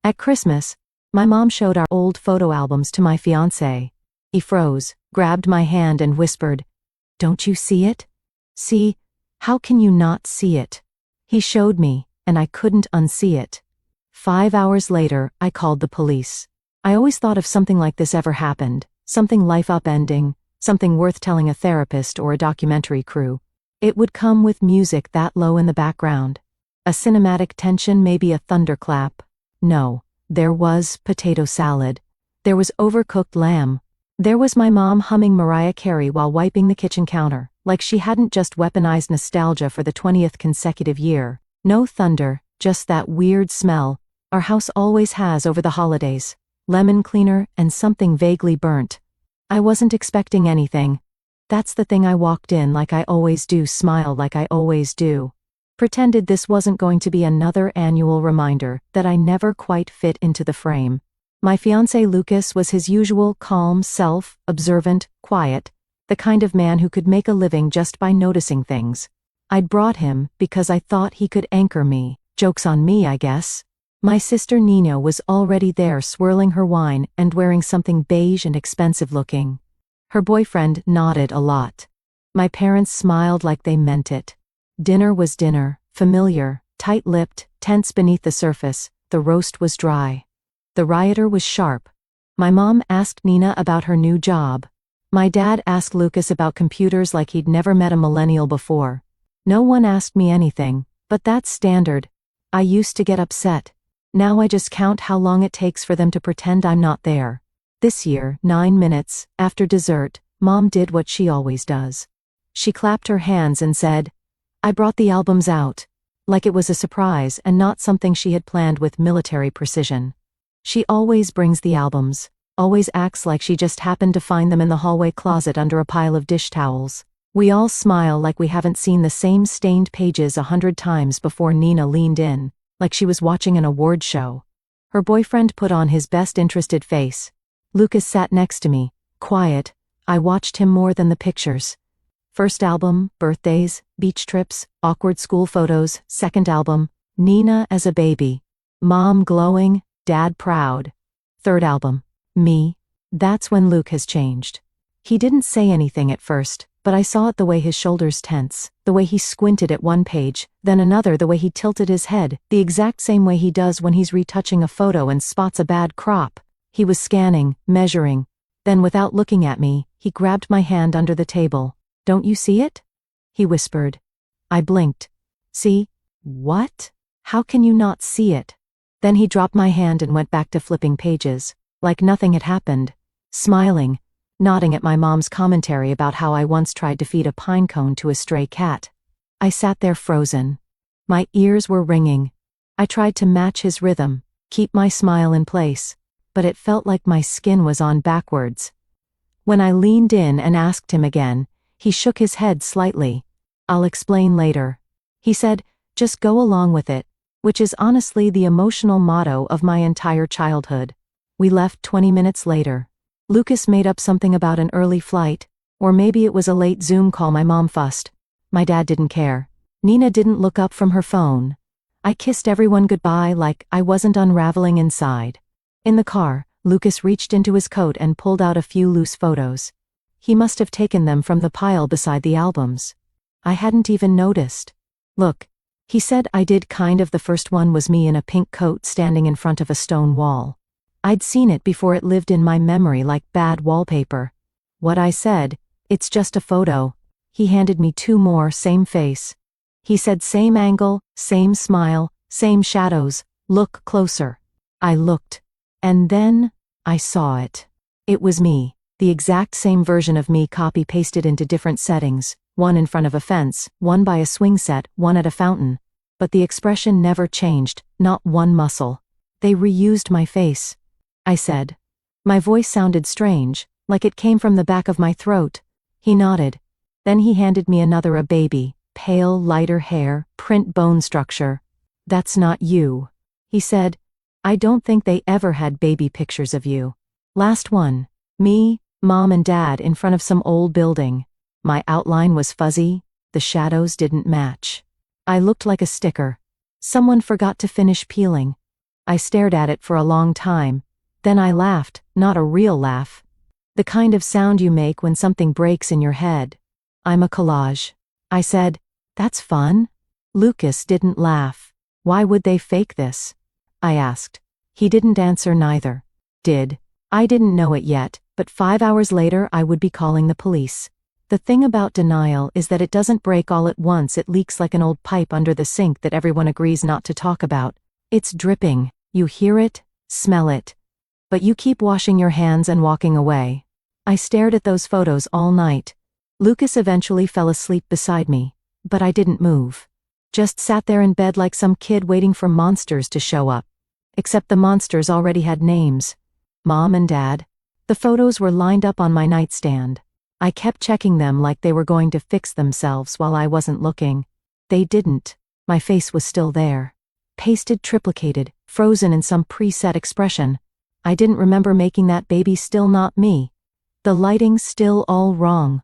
At Christmas, my mom showed our old photo albums to my fiance. He froze, grabbed my hand and whispered, "Don't you see it? See? How can you not see it?" He showed me, and I couldn't unsee it. 5 hours later, I called the police. I always thought if something like this ever happened, something life upending, something worth telling a therapist or a documentary crew, it would come with music that low in the background. A cinematic tension, maybe a thunderclap. No, there was potato salad. There was overcooked lamb. There was my mom humming Mariah Carey while wiping the kitchen counter, like she hadn't just weaponized nostalgia for the 20th consecutive year. No thunder, just that weird smell our house always has over the holidays. Lemon cleaner and something vaguely burnt. I wasn't expecting anything. That's the thing. I walked in like I always do, smiled like I always do. Pretended this wasn't going to be another annual reminder that I never quite fit into the frame. My fiancé Lucas was his usual calm self, observant, quiet, the kind of man who could make a living just by noticing things. I'd brought him because I thought he could anchor me. Joke's on me, I guess. My sister Nina was already there, swirling her wine and wearing something beige and expensive looking. Her boyfriend nodded a lot. My parents smiled like they meant it. Dinner was dinner, familiar, tight-lipped, tense beneath the surface. The roast was dry. The rioter was sharp. My mom asked Nina about her new job. My dad asked Lucas about computers like he'd never met a millennial before. No one asked me anything, but that's standard. I used to get upset. Now I just count how long it takes for them to pretend I'm not there. This year, 9 minutes, after dessert, Mom did what she always does. She clapped her hands and said, "I brought the albums out," like it was a surprise and not something she had planned with military precision. She always brings the albums, always acts like she just happened to find them in the hallway closet under a pile of dish towels. We all smile like we haven't seen the same stained pages 100 times before. Nina leaned in, like she was watching an award show. Her boyfriend put on his best interested face. Lucas sat next to me, quiet. I watched him more than the pictures. First album, birthdays, beach trips, awkward school photos. Second album, Nina as a baby. Mom glowing, Dad proud. Third album, me. That's when Luke has changed. He didn't say anything at first, but I saw it: the way his shoulders tense, the way he squinted at one page, then another, the way he tilted his head, the exact same way he does when he's retouching a photo and spots a bad crop. He was scanning, measuring. Then, without looking at me, he grabbed my hand under the table. "Don't you see it?" he whispered. I blinked. "See? What? How can you not see it?" Then he dropped my hand and went back to flipping pages, like nothing had happened, smiling, nodding at my mom's commentary about how I once tried to feed a pine cone to a stray cat. I sat there frozen. My ears were ringing. I tried to match his rhythm, keep my smile in place, but it felt like my skin was on backwards. When I leaned in and asked him again, he shook his head slightly. "I'll explain later," he said, "just go along with it," which is honestly the emotional motto of my entire childhood. We left 20 minutes later. Lucas made up something about an early flight, or maybe it was a late Zoom call. My mom fussed. My dad didn't care. Nina didn't look up from her phone. I kissed everyone goodbye like I wasn't unraveling inside. In the car, Lucas reached into his coat and pulled out a few loose photos. He must have taken them from the pile beside the albums. I hadn't even noticed. "Look," he said. I did. Kind of. The first one was me in a pink coat standing in front of a stone wall. I'd seen it before. It lived in my memory like bad wallpaper. What I said, "It's just a photo." He handed me 2 more, same face. He said, "Same angle, same smile, same shadows, look closer." I looked. And then, I saw it. It was me, the exact same version of me copy-pasted into different settings, one in front of a fence, one by a swing set, one at a fountain. But the expression never changed, not one muscle. They reused my face. I said. My voice sounded strange, like it came from the back of my throat. He nodded. Then he handed me another, a baby, pale, lighter hair, print bone structure. "That's not you," he said. "I don't think they ever had baby pictures of you." Last one. Me, Mom and Dad in front of some old building. My outline was fuzzy, the shadows didn't match. I looked like a sticker. Someone forgot to finish peeling. I stared at it for a long time. Then I laughed, not a real laugh. The kind of sound you make when something breaks in your head. I'm a collage. I said, "That's fun." Lucas didn't laugh. "Why would they fake this?" I asked. He didn't answer neither. Did. I didn't know it yet, but 5 hours later I would be calling the police. The thing about denial is that it doesn't break all at once, it leaks like an old pipe under the sink that everyone agrees not to talk about. It's dripping. You hear it, smell it. But you keep washing your hands and walking away. I stared at those photos all night. Lucas eventually fell asleep beside me, but I didn't move. Just sat there in bed like some kid waiting for monsters to show up. Except the monsters already had names. Mom and Dad. The photos were lined up on my nightstand. I kept checking them like they were going to fix themselves while I wasn't looking. They didn't. My face was still there. Pasted, triplicated, frozen in some preset expression. I didn't remember making that baby still not me. The lighting still all wrong.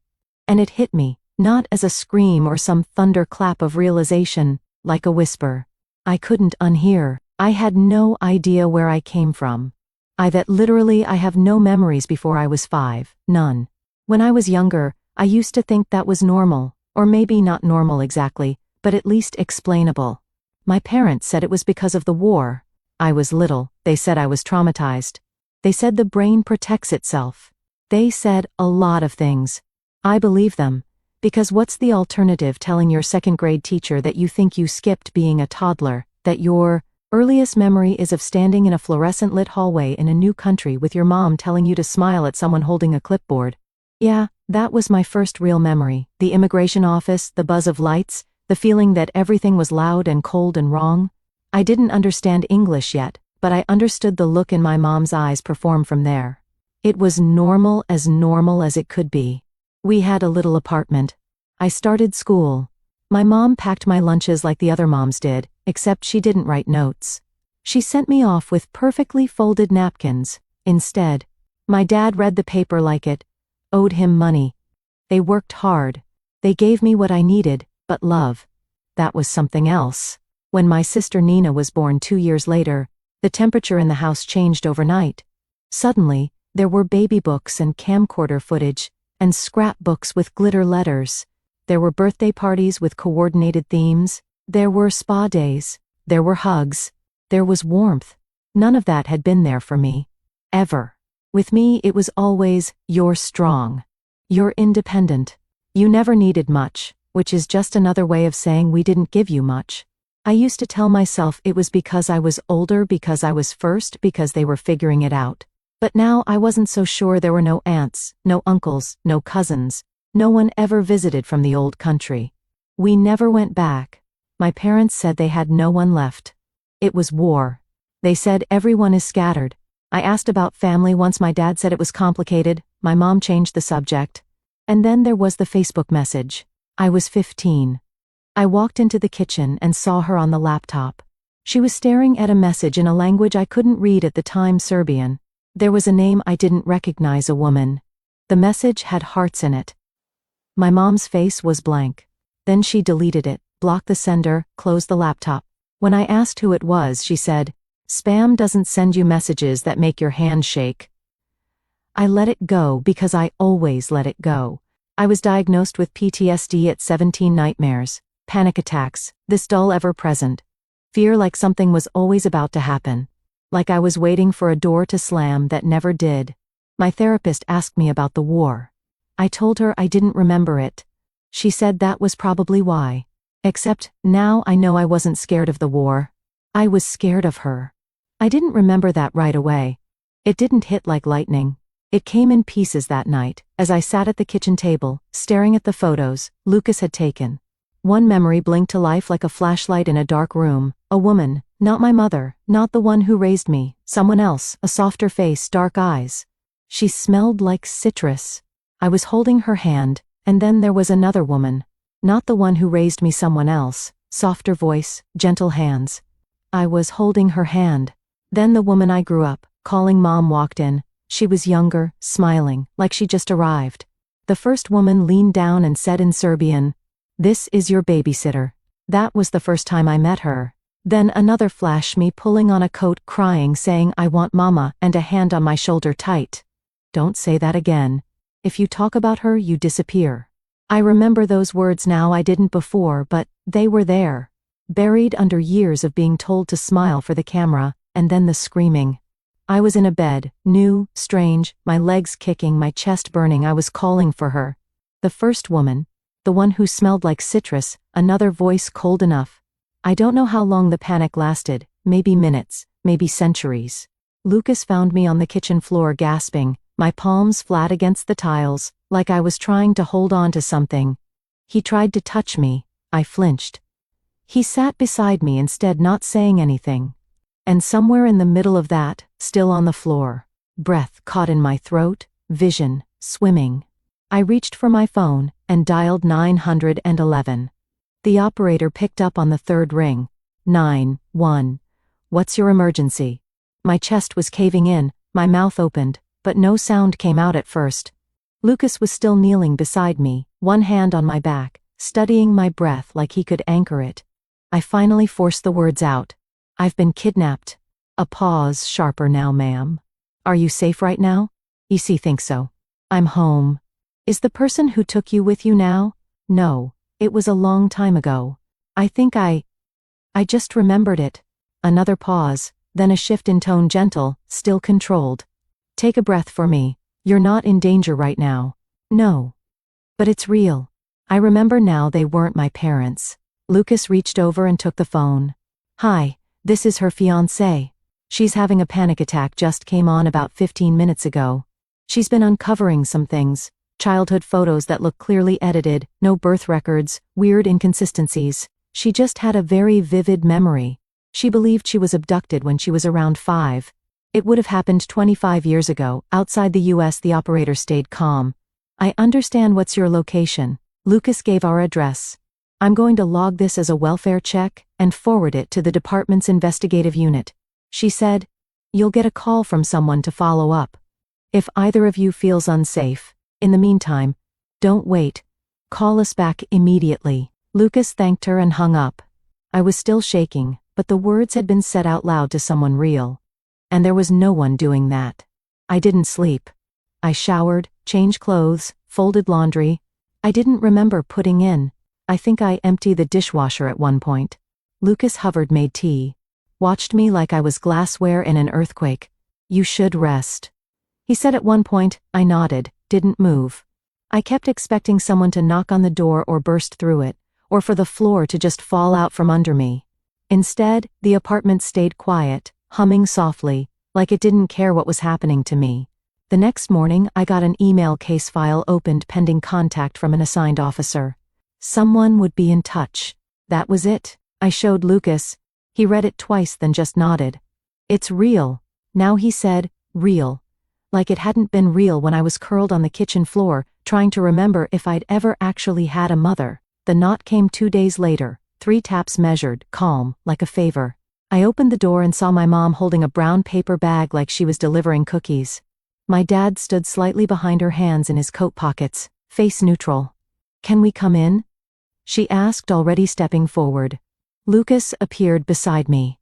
And it hit me, not as a scream or some thunderclap of realization, like a whisper. I couldn't unhear. I had no idea where I came from. I have no memories before I was 5, none. When I was younger, I used to think that was normal, or maybe not normal exactly, but at least explainable. My parents said it was because of the war. I was little, they said I was traumatized. They said the brain protects itself. They said a lot of things. I believe them, because what's the alternative telling your second-grade teacher that you think you skipped being a toddler, that your earliest memory is of standing in a fluorescent-lit hallway in a new country with your mom telling you to smile at someone holding a clipboard? Yeah, that was my first real memory. The immigration office, the buzz of lights, the feeling that everything was loud and cold and wrong. I didn't understand English yet, but I understood the look in my mom's eyes perform from there. It was normal as it could be. We had a little apartment. I started school. My mom packed my lunches like the other moms did, except she didn't write notes. She sent me off with perfectly folded napkins. Instead, my dad read the paper like it owed him money. They worked hard. They gave me what I needed, but love. That was something else. When my sister Nina was born 2 years later, the temperature in the house changed overnight. Suddenly, there were baby books and camcorder footage, and scrapbooks with glitter letters. There were birthday parties with coordinated themes. There were spa days. There were hugs. There was warmth. None of that had been there for me. Ever. With me, it was always, "You're strong. You're independent. You never needed much," which is just another way of saying we didn't give you much. I used to tell myself it was because I was older, because I was first, because they were figuring it out. But now I wasn't so sure. There were no aunts, no uncles, no cousins. No one ever visited from the old country. We never went back. My parents said they had no one left. It was war. They said everyone is scattered. I asked about family once. My dad said it was complicated. My mom changed the subject. And then there was the Facebook message. I was 15. I walked into the kitchen and saw her on the laptop. She was staring at a message in a language I couldn't read at the time, Serbian. There was a name I didn't recognize, a woman. The message had hearts in it. My mom's face was blank. Then she deleted it, blocked the sender, closed the laptop. When I asked who it was, she said, "Spam doesn't send you messages that make your hand shake." I let it go because I always let it go. I was diagnosed with PTSD at 17. Nightmares, panic attacks, this dull ever-present fear, like something was always about to happen. Like I was waiting for a door to slam that never did. My therapist asked me about the war. I told her I didn't remember it. She said that was probably why. Except, now I know I wasn't scared of the war. I was scared of her. I didn't remember that right away. It didn't hit like lightning. It came in pieces that night, as I sat at the kitchen table, staring at the photos Lucas had taken. One memory blinked to life like a flashlight in a dark room. A woman, not my mother, not the one who raised me, someone else, a softer face, dark eyes. She smelled like citrus. I was holding her hand, and then there was another woman. Not the one who raised me, someone else, softer voice, gentle hands. I was holding her hand. Then the woman I grew up calling Mom walked in. She was younger, smiling, like she just arrived. The first woman leaned down and said in Serbian, "This is your babysitter." That was the first time I met her. Then another flash, me pulling on a coat, crying, saying I want mama, and a hand on my shoulder tight. Don't say that again. If you talk about her, you disappear. I remember those words now, I didn't before, but they were there. Buried under years of being told to smile for the camera, and then the screaming. I was in a bed, new, strange, my legs kicking, my chest burning. I was calling for her. The first woman. The one who smelled like citrus, another voice cold enough. I don't know how long the panic lasted, maybe minutes, maybe centuries. Lucas found me on the kitchen floor gasping, my palms flat against the tiles, like I was trying to hold on to something. He tried to touch me, I flinched. He sat beside me instead, not saying anything. And somewhere in the middle of that, still on the floor, breath caught in my throat, vision, swimming. I reached for my phone and dialed 911. The operator picked up on the third ring. 911. What's your emergency? My chest was caving in, my mouth opened, but no sound came out at first. Lucas was still kneeling beside me, one hand on my back, studying my breath like he could anchor it. I finally forced the words out. I've been kidnapped. A pause, sharper now, ma'am. Are you safe right now? EC thinks so. I'm home. Is the person who took you with you now? No, it was a long time ago. I think I just remembered it. Another pause, then a shift in tone, gentle, still controlled. Take a breath for me. You're not in danger right now. No. But it's real. I remember now, they weren't my parents. Lucas reached over and took the phone. Hi, this is her fiance. She's having a panic attack, just came on about 15 minutes ago. She's been uncovering some things. Childhood photos that look clearly edited, no birth records, weird inconsistencies. She just had a very vivid memory. She believed she was abducted when she was around 5. It would have happened 25 years ago. Outside the US, the operator stayed calm. I understand. What's your location? Lucas gave our address. I'm going to log this as a welfare check and forward it to the department's investigative unit. She said, you'll get a call from someone to follow up. If either of you feels unsafe, in the meantime, don't wait. Call us back immediately. Lucas thanked her and hung up. I was still shaking, but the words had been said out loud to someone real. And there was no one doing that. I didn't sleep. I showered, changed clothes, folded laundry. I didn't remember putting in. I think I emptied the dishwasher at one point. Lucas hovered, made tea. Watched me like I was glassware in an earthquake. You should rest. He said at one point. I nodded, didn't move. I kept expecting someone to knock on the door or burst through it, or for the floor to just fall out from under me. Instead, the apartment stayed quiet, humming softly, like it didn't care what was happening to me. The next morning, I got an email, case file opened pending contact from an assigned officer. Someone would be in touch. That was it. I showed Lucas. He read it twice, then just nodded. It's real. Now, he said, real. Like it hadn't been real when I was curled on the kitchen floor, trying to remember if I'd ever actually had a mother. The knot came 2 days later, 3 taps measured, calm, like a favor. I opened the door and saw my mom holding a brown paper bag like she was delivering cookies. My dad stood slightly behind her, hands in his coat pockets, face neutral. Can we come in? She asked, already stepping forward. Lucas appeared beside me.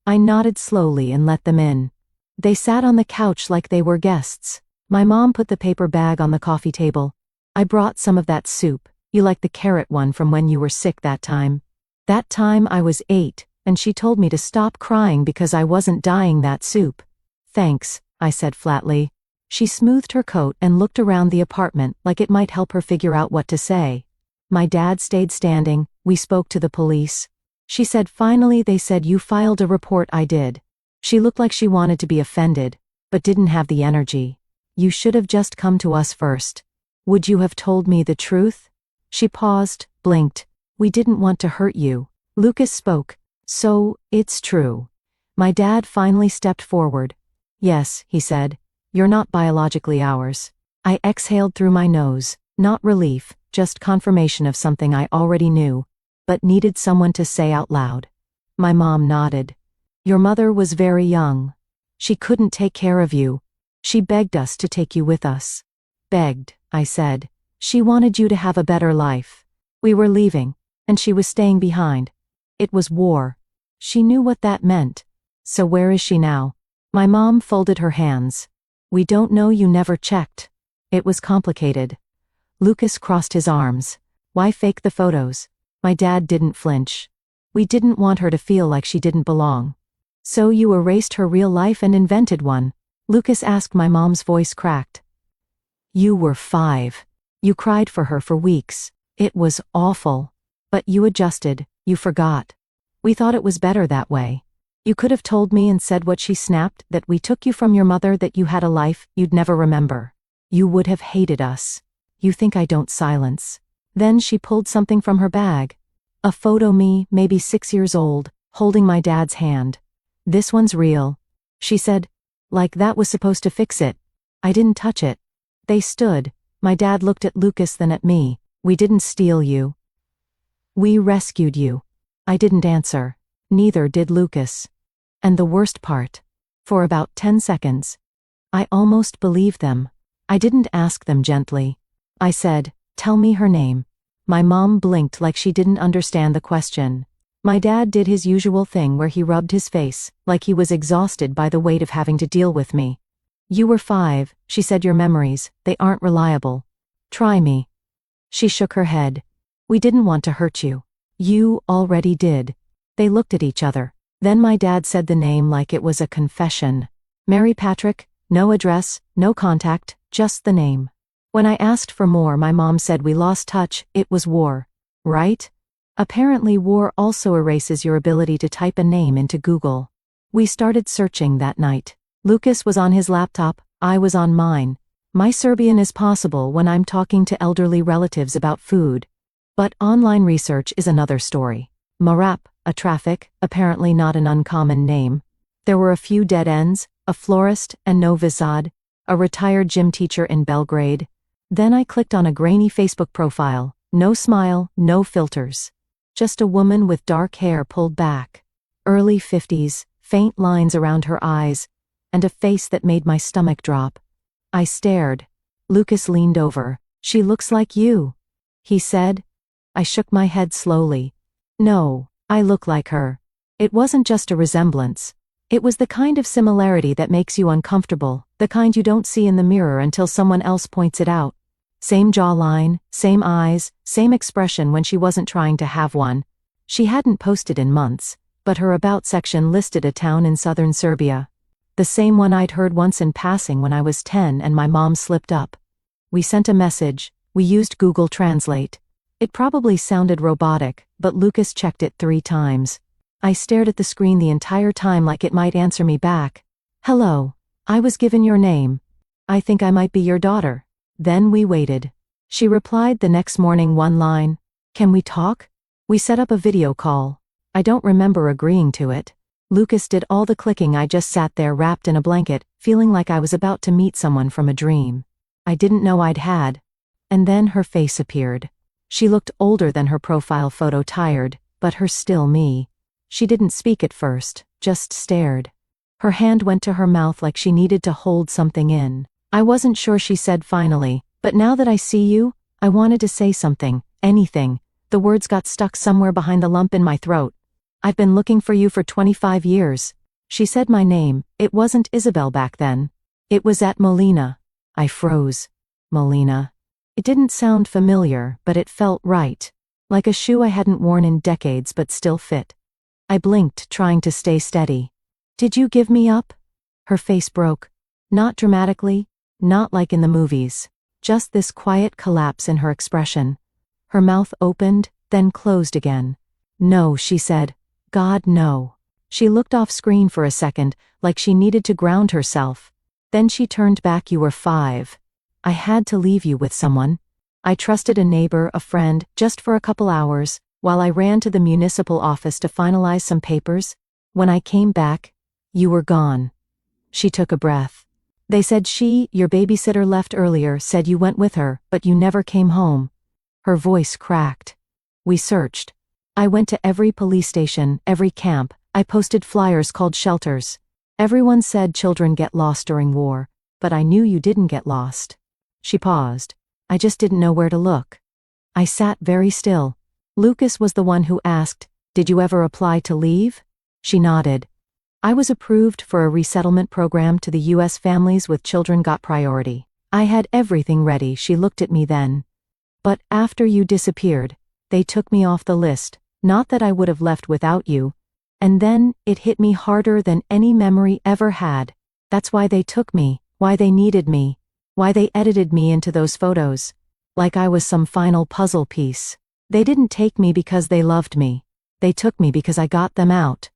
I nodded slowly and let them in. They sat on the couch like they were guests. My mom put the paper bag on the coffee table. I brought some of that soup. You like the carrot one from when you were sick that time. That time I was 8, and she told me to stop crying because I wasn't dying. That soup. Thanks, I said flatly. She smoothed her coat and looked around the apartment like it might help her figure out what to say. My dad stayed standing. We spoke to the police. She said, finally they said you filed a report. I did. She looked like she wanted to be offended, but didn't have the energy. You should have just come to us first. Would you have told me the truth? She paused, blinked. We didn't want to hurt you. Lucas spoke. So, it's true. My dad finally stepped forward. Yes, he said. You're not biologically ours. I exhaled through my nose, not relief, just confirmation of something I already knew, but needed someone to say out loud. My mom nodded. Your mother was very young. She couldn't take care of you. She begged us to take you with us. Begged, I said. She wanted you to have a better life. We were leaving, and she was staying behind. It was war. She knew what that meant. So where is she now? My mom folded her hands. We don't know, you never checked. It was complicated. Lucas crossed his arms. Why fake the photos? My dad didn't flinch. We didn't want her to feel like she didn't belong. So you erased her real life and invented one? Lucas asked. My mom's voice cracked. You were 5. You cried for her for weeks. It was awful. But you adjusted, you forgot. We thought it was better that way. You could have told me and said what she snapped, that we took you from your mother, that you had a life you'd never remember. You would have hated us. You think I don't silence. Then she pulled something from her bag. A photo, me, maybe 6 years old, holding my dad's hand. This one's real. She said, like that was supposed to fix it. I didn't touch it. They stood. My dad looked at Lucas, then at me. We didn't steal you. We rescued you. I didn't answer. Neither did Lucas. And the worst part. For about 10 seconds. I almost believed them. I didn't ask them gently. I said, tell me her name. My mom blinked like she didn't understand the question. My dad did his usual thing where he rubbed his face, like he was exhausted by the weight of having to deal with me. You were 5, she said. Your memories, they aren't reliable. Try me. She shook her head. We didn't want to hurt you. You already did. They looked at each other. Then my dad said the name like it was a confession. Mary Patrick, no address, no contact, just the name. When I asked for more, my mom said we lost touch, it was war. Right? Apparently war also erases your ability to type a name into Google. We started searching that night. Lucas was on his laptop, I was on mine. My Serbian is possible when I'm talking to elderly relatives about food. But online research is another story. Marap, a traffic, apparently not an uncommon name. There were a few dead ends, a florist and Novi Sad, a retired gym teacher in Belgrade. Then I clicked on a grainy Facebook profile, no smile, no filters. Just a woman with dark hair pulled back. Early 50s, faint lines around her eyes, and a face that made my stomach drop. I stared. Lucas leaned over. She looks like you, he said. I shook my head slowly. No, I look like her. It wasn't just a resemblance. It was the kind of similarity that makes you uncomfortable, the kind you don't see in the mirror until someone else points it out. Same jawline, same eyes, same expression when she wasn't trying to have one. She hadn't posted in months, but her About section listed a town in southern Serbia. The same one I'd heard once in passing when I was 10 and my mom slipped up. We sent a message. We used Google Translate. It probably sounded robotic, but Lucas checked it 3 times. I stared at the screen the entire time like it might answer me back. Hello. I was given your name. I think I might be your daughter. Then we waited. She replied the next morning, one line. Can we talk? We set up a video call. I don't remember agreeing to it. Lucas did all the clicking. I just sat there wrapped in a blanket, feeling like I was about to meet someone from a dream I didn't know I'd had. And then her face appeared. She looked older than her profile photo, tired, but her still me. She didn't speak at first, just stared. Her hand went to her mouth like she needed to hold something in. I wasn't sure. She said finally, but now that I see you, I wanted to say something, anything. The words got stuck somewhere behind the lump in my throat. I've been looking for you for 25 years. She said my name. It wasn't Isabel back then. It was at Molina. I froze. Molina. It didn't sound familiar, but it felt right. Like a shoe I hadn't worn in decades but still fit. I blinked, trying to stay steady. Did you give me up? Her face broke. Not dramatically, not like in the movies. Just this quiet collapse in her expression. Her mouth opened, then closed again. No, she said. God, no. She looked off screen for a second, like she needed to ground herself. Then she turned back. You were 5. I had to leave you with someone. I trusted a neighbor, a friend, just for a couple hours, while I ran to the municipal office to finalize some papers. When I came back, you were gone. She took a breath. They said your babysitter left earlier, said you went with her, but you never came home. Her voice cracked. We searched. I went to every police station, every camp. I posted flyers called shelters. Everyone said children get lost during war, but I knew you didn't get lost. She paused. I just didn't know where to look. I sat very still. Lucas was the one who asked, did you ever apply to leave? She nodded. I was approved for a resettlement program to the U.S. Families with Children got priority. I had everything ready. She looked at me then. But after you disappeared, they took me off the list. Not that I would have left without you. And then, it hit me harder than any memory ever had. That's why they took me, why they needed me, why they edited me into those photos. Like I was some final puzzle piece. They didn't take me because they loved me. They took me because I got them out.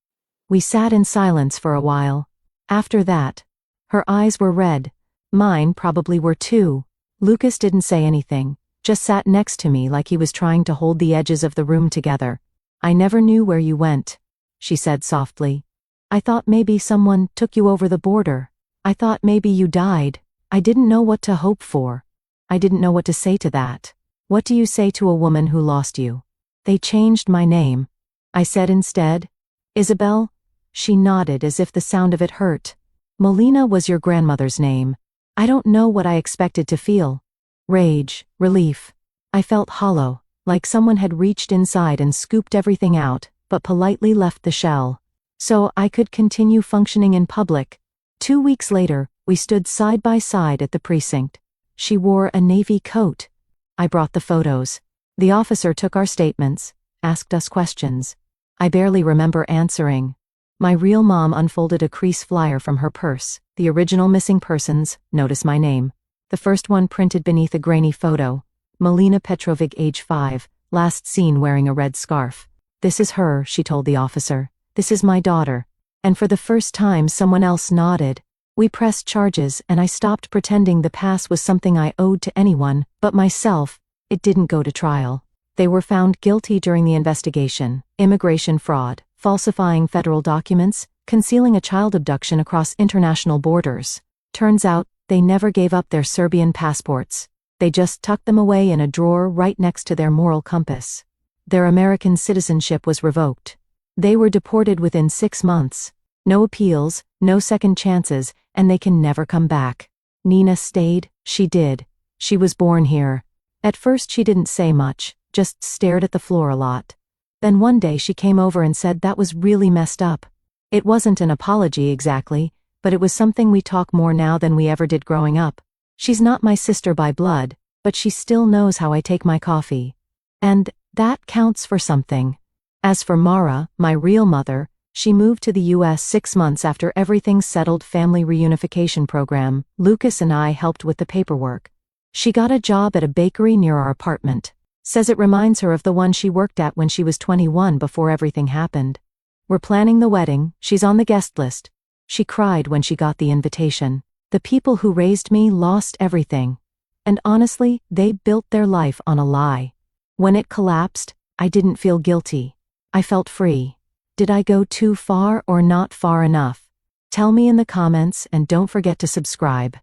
We sat in silence for a while. After that, her eyes were red. Mine probably were too. Lucas didn't say anything, just sat next to me like he was trying to hold the edges of the room together. I never knew where you went, she said softly. I thought maybe someone took you over the border. I thought maybe you died. I didn't know what to hope for. I didn't know what to say to that. What do you say to a woman who lost you? They changed my name. I said instead, Isabel. She nodded as if the sound of it hurt. Melina was your grandmother's name. I don't know what I expected to feel. Rage, relief. I felt hollow, like someone had reached inside and scooped everything out, but politely left the shell. So I could continue functioning in public. 2 weeks later, we stood side by side at the precinct. She wore a navy coat. I brought the photos. The officer took our statements, asked us questions. I barely remember answering. My real mom unfolded a crease flyer from her purse. The original missing persons, notice my name. The first one printed beneath a grainy photo. Melina Petrovic, age 5, last seen wearing a red scarf. This is her, she told the officer. This is my daughter. And for the first time someone else nodded. We pressed charges and I stopped pretending the past was something I owed to anyone, but myself. It didn't go to trial. They were found guilty during the investigation. Immigration fraud, falsifying federal documents, concealing a child abduction across international borders. Turns out, they never gave up their Serbian passports. They just tucked them away in a drawer right next to their moral compass. Their American citizenship was revoked. They were deported within 6 months. No appeals, no second chances, and they can never come back. Nina stayed, she did. She was born here. At first she didn't say much, just stared at the floor a lot. Then one day she came over and said that was really messed up. It wasn't an apology exactly, but it was something we talk more now than we ever did growing up. She's not my sister by blood, but she still knows how I take my coffee. And that counts for something. As for Mara, my real mother, she moved to the U.S. 6 months after everything settled. Family reunification program. Lucas and I helped with the paperwork. She got a job at a bakery near our apartment. Says it reminds her of the one she worked at when she was 21 before everything happened. We're planning the wedding, she's on the guest list. She cried when she got the invitation. The people who raised me lost everything. And honestly, they built their life on a lie. When it collapsed, I didn't feel guilty. I felt free. Did I go too far or not far enough? Tell me in the comments and don't forget to subscribe.